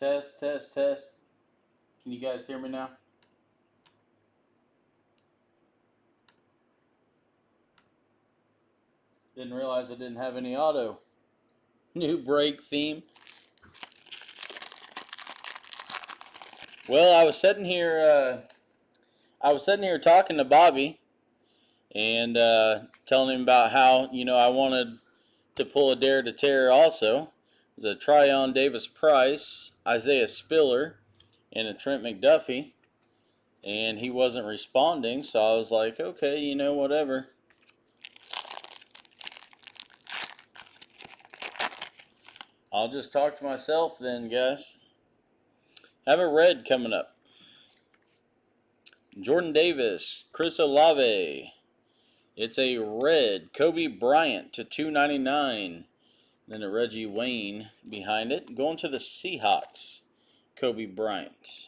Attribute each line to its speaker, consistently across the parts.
Speaker 1: Test, test, test. Can you guys hear me now? Didn't realize I didn't have any auto. New break theme. Well, I was sitting here talking to Bobby and telling him about how, I wanted to pull a dare to tear also. It was a Tryon Davis Price, Isaiah Spiller, and a Trent McDuffie. And he wasn't responding, so I was like, okay, whatever. I'll just talk to myself then, guys. Have a red coming up. Jordan Davis, Chris Olave. It's a red. Kobe Bryant to 299. Then a Reggie Wayne behind it. Going to the Seahawks, Kobe Bryant.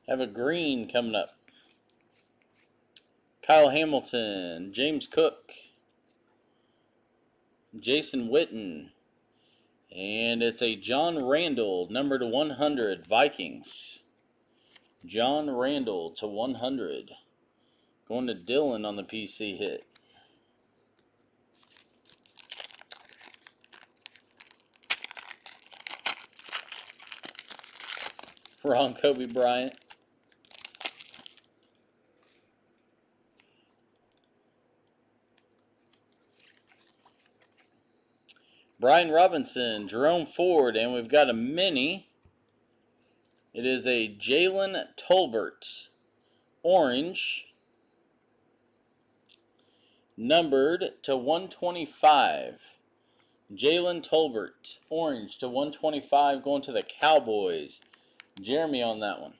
Speaker 1: Have a green coming up. Kyle Hamilton, James Cook, Jason Witten, and it's a John Randall, number to 100, Vikings. John Randall to 100. Going to Dylan on the PC hit. Wrong Kobe Bryant. Brian Robinson, Jerome Ford, and we've got a mini. It is a Jalen Tolbert, orange, numbered to 125. Jalen Tolbert, orange to 125, going to the Cowboys. Jeremy on that one.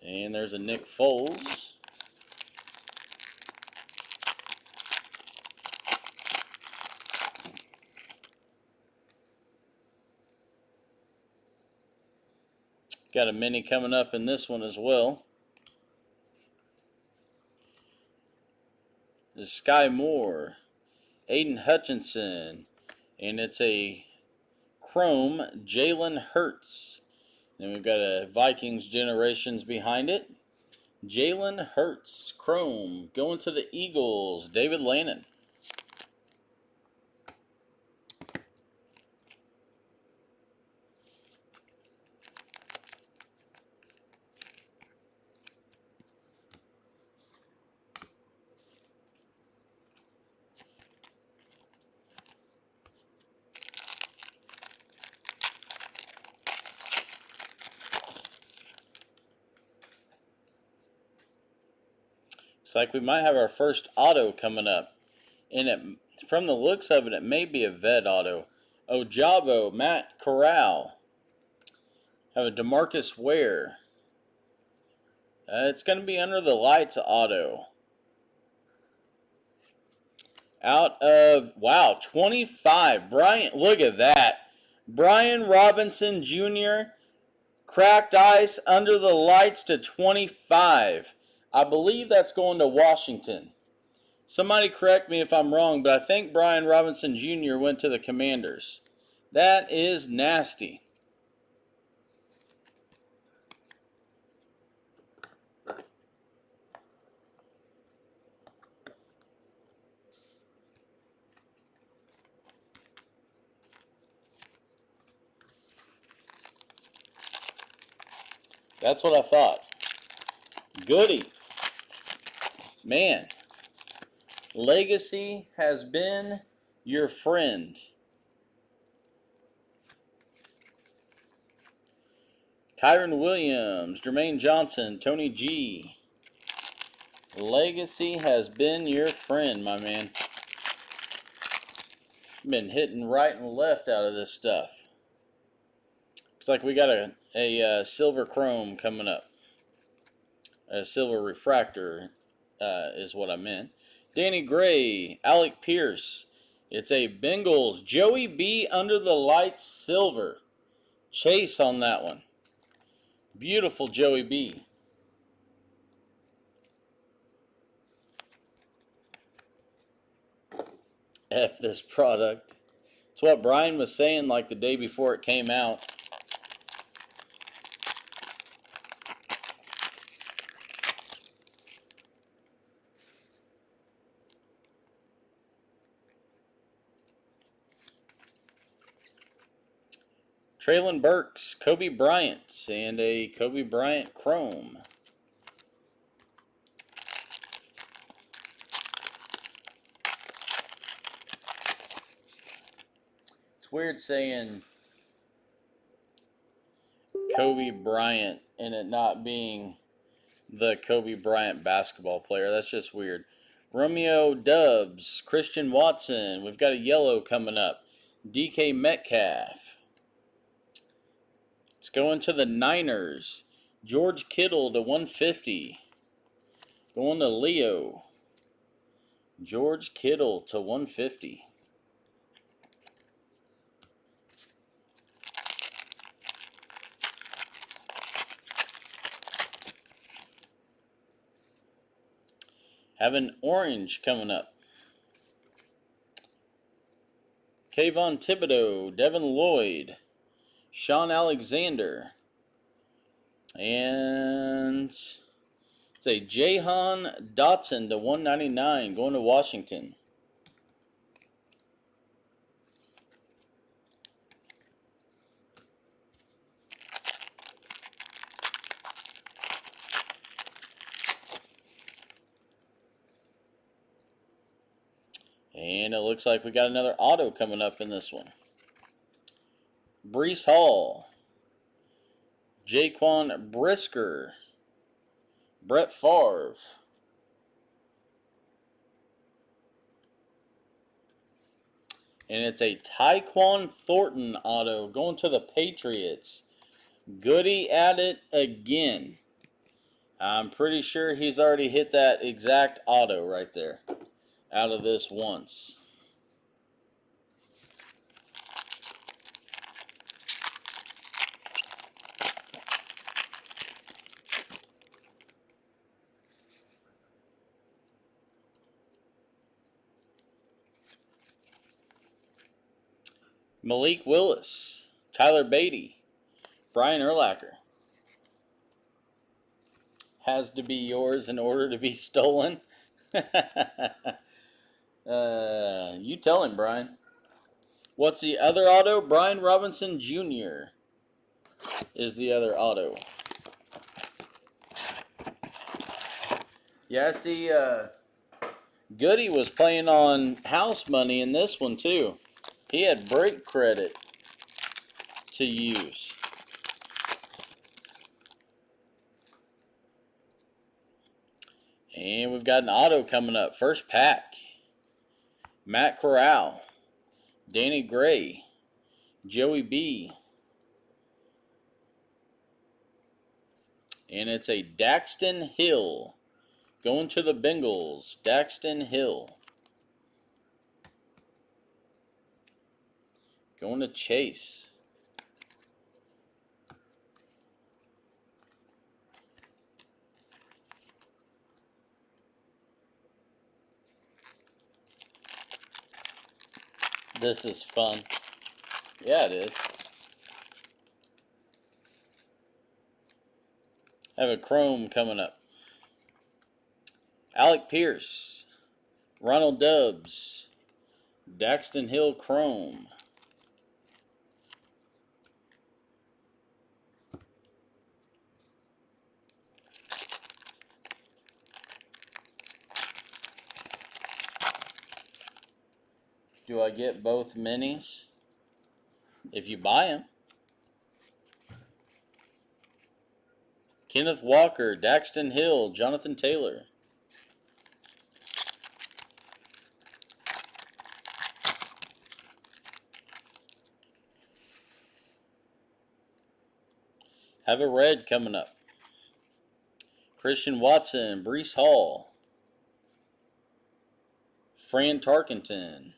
Speaker 1: And there's a Nick Foles. Got a mini coming up in this one as well. There's Sky Moore, Aiden Hutchinson, and it's a Chrome Jalen Hurts. Then we've got a Vikings Generations behind it. Jalen Hurts, Chrome, going to the Eagles, David Lannon. Looks like we might have our first auto coming up. And from the looks of it, it may be a vet auto. Ojabo, Matt Corral. Have a DeMarcus Ware. It's going to be under the lights auto. Out of, wow, 25. Brian, look at that. Brian Robinson Jr. Cracked ice under the lights to 25. I believe that's going to Washington. Somebody correct me if I'm wrong, but I think Brian Robinson Jr. went to the Commanders. That is nasty. That's what I thought. Goody. Man. Legacy has been your friend. Kyron Williams, Jermaine Johnson, Tony G. Legacy has been your friend, my man. Been hitting right and left out of this stuff. Looks like we got a silver chrome coming up. A silver refractor is what I meant. Danny Gray, Alec Pierce. It's a Bengals Joey B under the lights silver. Chase on that one. Beautiful Joey B. F this product. It's what Brian was saying like the day before it came out. Traylon Burks, Kobe Bryant, and a Kobe Bryant Chrome. It's weird saying Kobe Bryant and it not being the Kobe Bryant basketball player. That's just weird. Romeo Dubs, Christian Watson. We've got a yellow coming up. DK Metcalf. It's going to the Niners. George Kittle to 150. Going to Leo. George Kittle to 150. Have an orange coming up. Kayvon Thibodeau, Devin Lloyd, Sean Alexander, and it's a Jahan Dotson to 199 going to Washington. And it looks like we got another auto coming up in this one. Breece Hall, Jaquan Brisker, Brett Favre, and it's a Tyquan Thornton auto going to the Patriots. Goody at it again. I'm pretty sure he's already hit that exact auto right there out of this once. Malik Willis, Tyler Beatty, Brian Urlacher. Has to be yours in order to be stolen. You tell him, Brian. What's the other auto? Brian Robinson Jr. is the other auto. Yeah, I see Goody was playing on house money in this one, too. He had break credit to use. And we've got an auto coming up. First pack. Matt Corral, Danny Gray, Joey B. And it's a Daxton Hill. Going to the Bengals. Daxton Hill. Going to Chase. This is fun. Yeah, it is. I have a Chrome coming up. Alec Pierce, Ronald Dubs, Daxton Hill Chrome. Do I get both minis? If you buy them. Kenneth Walker, Daxton Hill, Jonathan Taylor. Have a red coming up. Christian Watson, Breece Hall, Fran Tarkenton.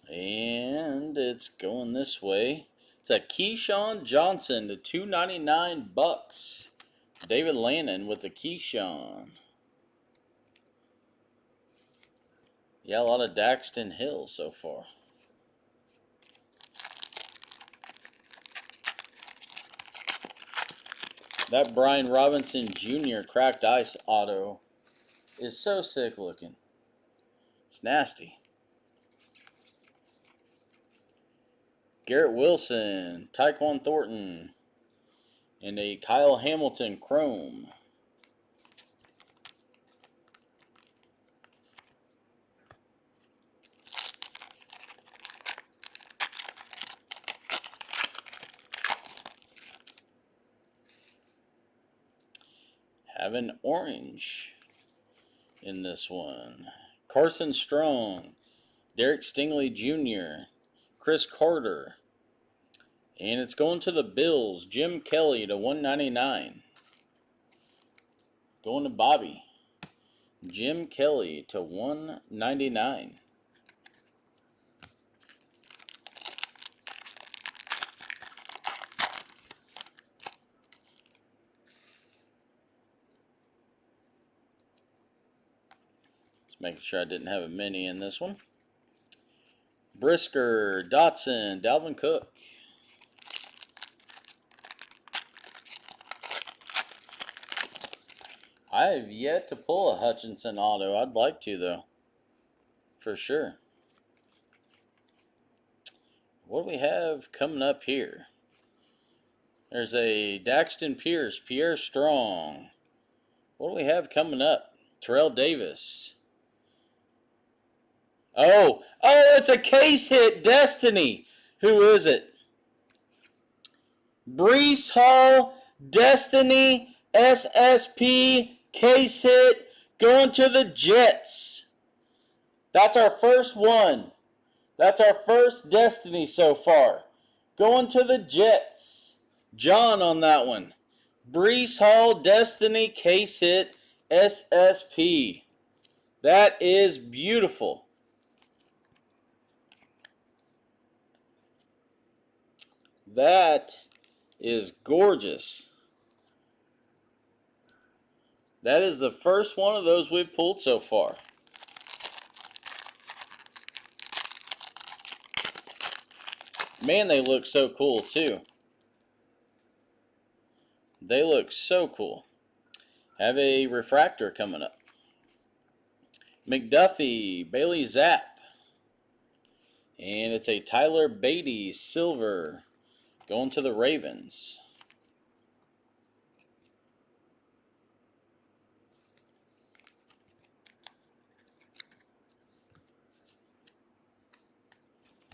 Speaker 1: And it's going this way. It's a Keyshawn Johnson to $2.99. David Lannon with the Keyshawn. Yeah, a lot of Daxton Hill so far. That Brian Robinson Jr. cracked ice auto is so sick looking. It's nasty. Garrett Wilson, Tyquan Thornton, and a Kyle Hamilton Chrome. Have an orange in this one. Carson Strong, Derek Stingley Jr., Chris Carter. And it's going to the Bills. Jim Kelly to $1.99. Going to Bobby. Jim Kelly to $1.99. Just making sure I didn't have a mini in this one. Brisker, Dotson, Dalvin Cook. I have yet to pull a Hutchinson auto. I'd like to, though. For sure. What do we have coming up here? There's a Daxton Pierce, Pierre Strong. What do we have coming up? Terrell Davis. Oh, it's a case hit, Destiny. Who is it? Breece Hall, Destiny, SSP, case hit, going to the Jets. That's our first one. That's our first Destiny so far. Going to the Jets. John on that one. Breece Hall, Destiny, case hit, SSP. That is beautiful. That is gorgeous. That is the first one of those we've pulled so far. Man, they look so cool too. They look so cool. Have a refractor coming up. McDuffie, Bailey Zapp. And it's a Tyler Beatty silver going to the Ravens.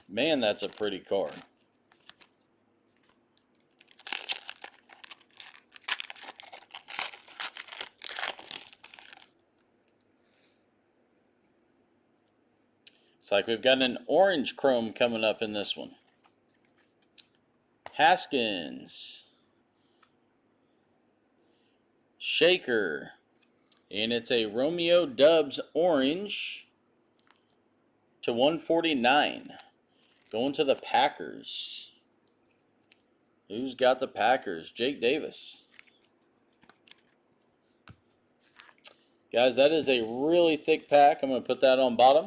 Speaker 1: Man, that's a pretty card. Looks like we've got an orange chrome coming up in this one. Haskins. Shaker. And it's a Romeo Dubs orange to $149. Going to the Packers. Who's got the Packers? Jake Davis. Guys, that is a really thick pack. I'm going to put that on bottom.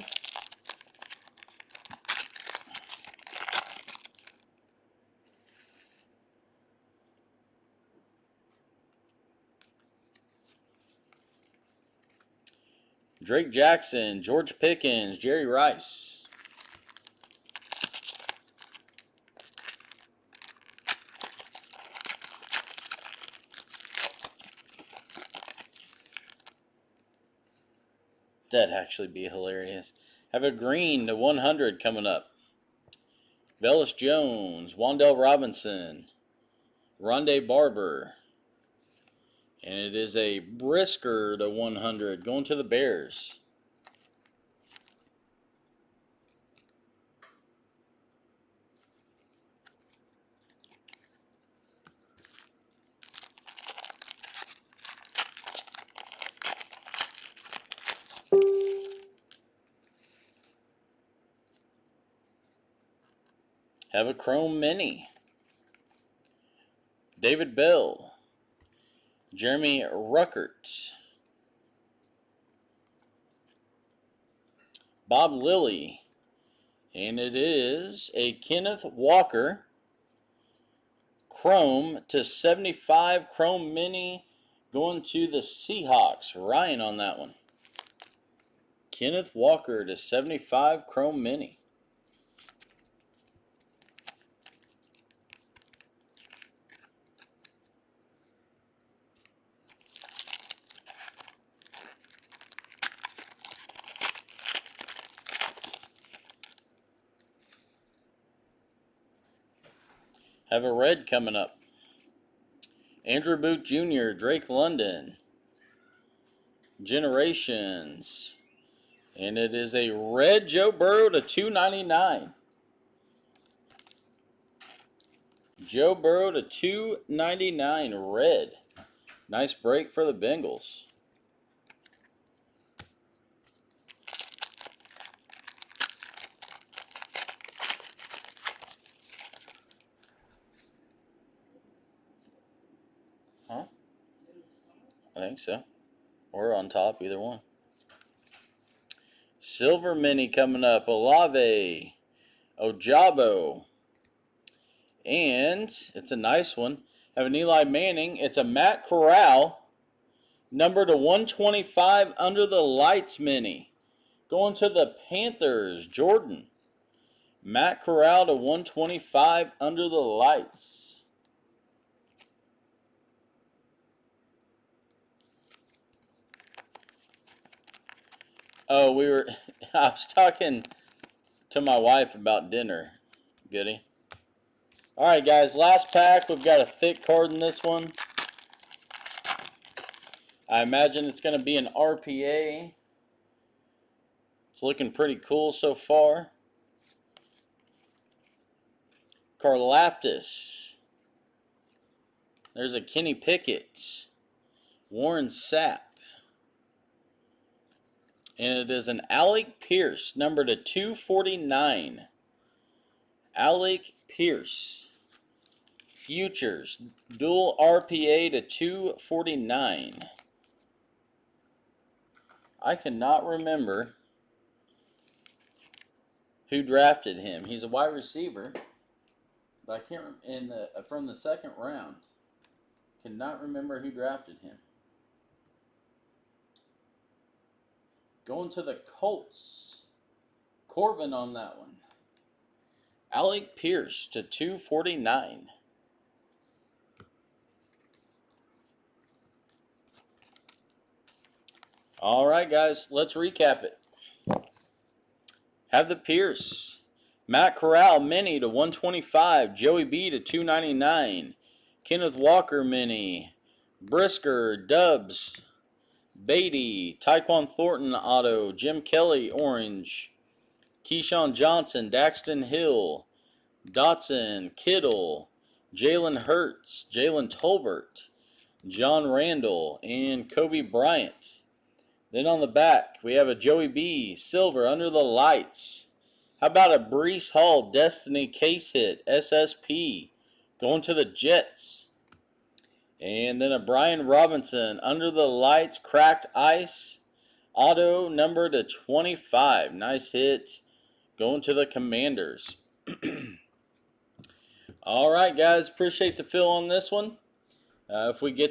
Speaker 1: Drake Jackson, George Pickens, Jerry Rice. That'd actually be hilarious. Have a green to 100 coming up. Velus Jones, Wan'Dale Robinson, Rondé Barber. And it is a Brisker to 100 going to the Bears. Have a Chrome Mini. David Bell. Jeremy Ruckert. Bob Lilly. And it is a Kenneth Walker. Chrome /75 Chrome Mini going to the Seahawks. Ryan on that one. Kenneth Walker /75 Chrome Mini. Have a red coming up. Andrew Booth Jr., Drake London. Generations. And it is a red Joe Burrow /299. Joe Burrow /299 red. Nice break for the Bengals. Huh? I think so. Or on top, either one. Silver Mini coming up. Olave. Ojabo. And it's a nice one. Have an Eli Manning. It's a Matt Corral. Number /125 under the lights Mini. Going to the Panthers. Jordan. Matt Corral /125 under the lights. Oh, I was talking to my wife about dinner, Goody. All right, guys, last pack. We've got a thick card in this one. I imagine it's going to be an RPA. It's looking pretty cool so far. Karlaftis. There's a Kenny Pickett. Warren Sapp. And it is an Alec Pierce, number /249. Alec Pierce. Futures. Dual RPA /249. I cannot remember who drafted him. He's a wide receiver, but I can't remember from the second round. Cannot remember who drafted him. Going to the Colts. Corbin on that one. Alec Pierce /249. All right, guys, let's recap it. Have the Pierce. Matt Corral Mini /125. Joey B /299. Kenneth Walker Mini. Brisker, Dubs, Beatty, Tyquan Thornton Auto, Jim Kelly Orange, Keyshawn Johnson, Daxton Hill, Dotson, Kittle, Jalen Hurts, Jalen Tolbert, John Randall, and Kobe Bryant. Then on the back, we have a Joey B, Silver, Under the Lights. How about a Breece Hall, Destiny Case Hit, SSP, going to the Jets. And then a Brian Robinson, Under the Lights, Cracked Ice, Auto, number /25. Nice hit, going to the Commanders. All right, guys, appreciate the fill on this one. If we get